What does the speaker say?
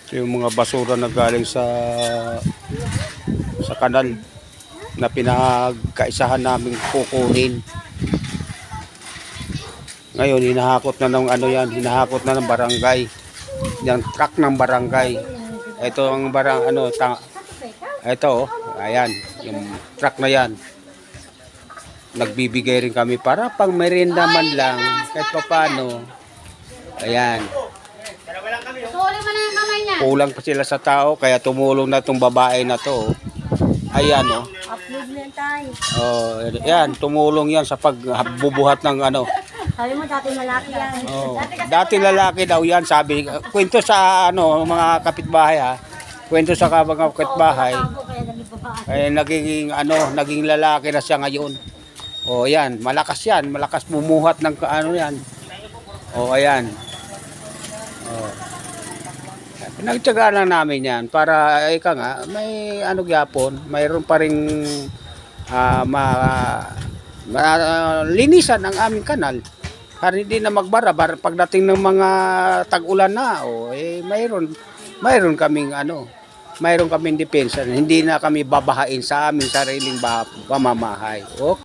Ito yung mga basura na galing sa kanal na pinagkaisahan namin kukunin. Ngayon, hinahakot na ng ano yan, hinahakot na ng barangay. Yung truck ng barangay. Ito ang ito, oh, ayan, yung truck na yan. Nagbibigay rin kami para pang merienda man lang, kahit pa paano. Ayan. Kulang pa sila sa tao, kaya tumulong na itong babae na to. Ayan, oh. Oh, ayan, tumulong yan sa pagbubuhat ng ano. Sabi mo, dating lalaki yan. Oh, dati lalaki daw yan, sabi. Kwento sa ano, mga kapitbahay ha. Kwento sa mga kapitbahay. Eh, naging lalaki na siya ngayon. Oh, ayan, malakas yan. Malakas bumuhat ng ano yan. Oh, ayan. Oh. Pinagtiyagaan lang namin yan para ika nga, may ano gyapon, mayroon pa ring linisan ang aming kanal. Para hindi na magbara pagdating ng mga tag-ulan na, mayroon kaming depensa. Hindi na kami babahain sa aming sariling pamamahay. Okay.